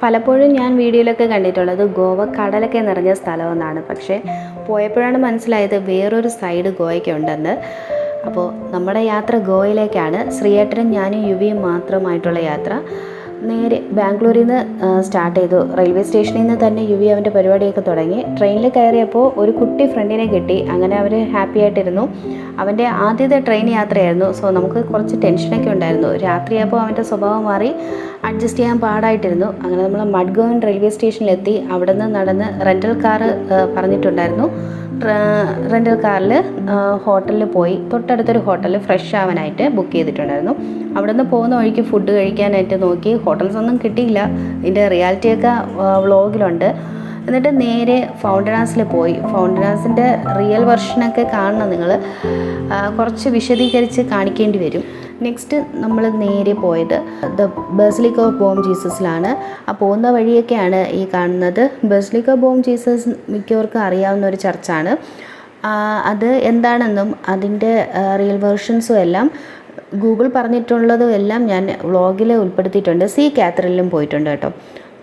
പലപ്പോഴും ഞാൻ വീഡിയോയിലൊക്കെ കണ്ടിട്ടുള്ളത് ഗോവ കടലൊക്കെ നിറഞ്ഞ സ്ഥലമെന്നാണ്. പക്ഷേ പോയപ്പോഴാണ് മനസ്സിലായത് വേറൊരു സൈഡ് ഗോവയ്ക്കുണ്ടെന്ന്. അപ്പോൾ നമ്മുടെ യാത്ര ഗോവയിലേക്കാണ്. ശ്രീയേട്ടനും ഞാനും യുവിയും മാത്രമായിട്ടുള്ള യാത്ര. നേരെ ബാംഗ്ലൂരിൽ നിന്ന് സ്റ്റാർട്ട് ചെയ്തു. റെയിൽവേ സ്റ്റേഷനിൽ നിന്ന് തന്നെ യുവി അവൻ്റെ പരിപാടിയൊക്കെ തുടങ്ങി. ട്രെയിനിൽ കയറിയപ്പോൾ ഒരു കുട്ടി ഫ്രണ്ടിനെ കിട്ടി. അങ്ങനെ അവർ ഹാപ്പി ആയിട്ടിരുന്നു. അവൻ്റെ ആദ്യത്തെ ട്രെയിൻ യാത്രയായിരുന്നു. സോ നമുക്ക് കുറച്ച് ടെൻഷനൊക്കെ ഉണ്ടായിരുന്നു. രാത്രിയായപ്പോൾ അവൻ്റെ സ്വഭാവം മാറി അഡ്ജസ്റ്റ് ചെയ്യാൻ പാടായിട്ടിരുന്നു. അങ്ങനെ നമ്മൾ മഡ്ഗോൺ റെയിൽവേ സ്റ്റേഷനിലെത്തി. അവിടെ നിന്ന് നടന്ന് റെൻ്റൽ കാറ് പറഞ്ഞിട്ടുണ്ടായിരുന്നു. റെൻ്റൽ കാറിൽ ഹോട്ടലിൽ പോയി. തൊട്ടടുത്തൊരു ഹോട്ടലിൽ ഫ്രഷ് ആവാനായിട്ട് ബുക്ക് ചെയ്തിട്ടുണ്ടായിരുന്നു. അവിടെ നിന്ന് പോകുന്ന വഴിക്ക് ഫുഡ് കഴിക്കാനായിട്ട് നോക്കി. ഹോട്ടൽസ് ഒന്നും കിട്ടിയില്ല. ഇതിൻ്റെ റിയാലിറ്റിയൊക്കെ വ്ളോഗിലുണ്ട്. എന്നിട്ട് നേരെ ഫൗണ്ടനാസിൽ പോയി. ഫൗണ്ടനാസിൻ്റെ റിയൽ വെർഷനൊക്കെ കാണണം നിങ്ങൾ. കുറച്ച് വിശദീകരിച്ച് കാണിക്കേണ്ടി വരും. നെക്സ്റ്റ് നമ്മൾ നേരെ പോയത് ദ ബസിലിക്ക ഓഫ് ബോം ജീസസിലാണ്. ആ പോകുന്ന വഴിയൊക്കെയാണ് ഈ കാണുന്നത്. ബസിലിക്ക ഓഫ് ബോം ജീസസ് മിക്കവർക്കും അറിയാവുന്ന ഒരു ചർച്ചാണ്. അത് എന്താണെന്നും അതിൻ്റെ റിയൽ വേർഷൻസും എല്ലാം ഗൂഗിൾ പറഞ്ഞിട്ടുള്ളതും എല്ലാം ഞാൻ വ്ളോഗിൽ ഉൾപ്പെടുത്തിയിട്ടുണ്ട്. സീ കാത്തറിലും പോയിട്ടുണ്ട് കേട്ടോ.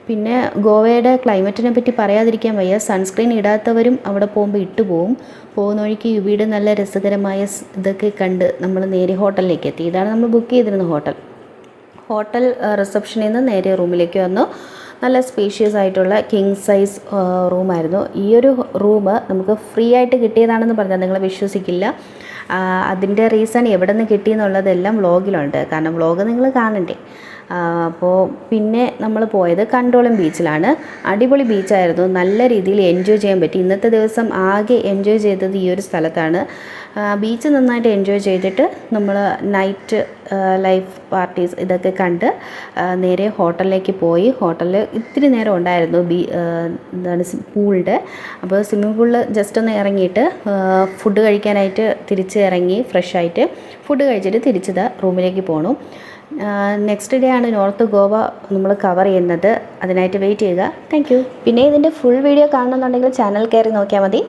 പിന്നെ ഗോവയുടെ ക്ലൈമറ്റിനെ പറ്റി പറയാതിരിക്കാൻ വയ്യ. സൺസ്ക്രീൻ ഇടാത്തവരും അവിടെ പോകുമ്പോൾ ഇട്ടുപോകും. പോകുന്ന വഴിക്ക് യുവിയുടെ നല്ല രസകരമായ ഇതൊക്കെ കണ്ട് നമ്മൾ നേരെ ഹോട്ടലിലേക്ക് എത്തി. ഇതാണ് നമ്മൾ ബുക്ക് ചെയ്തിരുന്ന ഹോട്ടൽ റിസപ്ഷനിൽ നിന്ന് നേരെ റൂമിലേക്ക് വന്നു. നല്ല സ്പേഷ്യസ് ആയിട്ടുള്ള കിങ് സൈസ് റൂമായിരുന്നു. ഈ ഒരു റൂം നമുക്ക് ഫ്രീ ആയിട്ട് കിട്ടിയതാണെന്ന് പറഞ്ഞാൽ നിങ്ങൾ വിശ്വസിക്കില്ല. അതിൻ്റെ റീസൺ എവിടെ നിന്ന് കിട്ടിയെന്നുള്ളതെല്ലാം വ്ളോഗിലുണ്ട്. കാരണം വ്ളോഗ് നിങ്ങൾ കാണണ്ടേ. അപ്പോൾ പിന്നെ നമ്മൾ പോയത് കണ്ടോളം ബീച്ചിലാണ്. അടിപൊളി ബീച്ചായിരുന്നു. നല്ല രീതിയിൽ എൻജോയ് ചെയ്യാൻ പറ്റി. ഇന്നത്തെ ദിവസം ആകെ എൻജോയ് ചെയ്തത് ഈ ഒരു സ്ഥലത്താണ്. ബീച്ച് നന്നായിട്ട് എൻജോയ് ചെയ്തിട്ട് നമ്മൾ നൈറ്റ് ലൈഫ് പാർട്ടീസ് ഇതൊക്കെ കണ്ട് നേരെ ഹോട്ടലിലേക്ക് പോയി. ഹോട്ടലിൽ ഇത്തിരി നേരം ഉണ്ടായിരുന്നു എന്താണ് പൂളിൻ്റെ. അപ്പോൾ സ്വിമ്മിംഗ് പൂളിൽ ജസ്റ്റ് ഒന്ന് ഇറങ്ങിയിട്ട് ഫുഡ് കഴിക്കാനായിട്ട് തിരിച്ച് ഇറങ്ങി. ഫ്രഷായിട്ട് ഫുഡ് കഴിച്ചിട്ട് തിരിച്ചത് റൂമിലേക്ക് പോകണു. നെക്സ്റ്റ് ഡേ ആണ് നോർത്ത് ഗോവ നമ്മൾ കവർ ചെയ്യുന്നത്. അതിനായിട്ട് വെയിറ്റ് ചെയ്യുക. Thank you. പിന്നെ ഇതിൻ്റെ ഫുൾ വീഡിയോ കാണണമെന്നുണ്ടെങ്കിൽ ചാനൽ കയറി നോക്കിയാൽ മതി.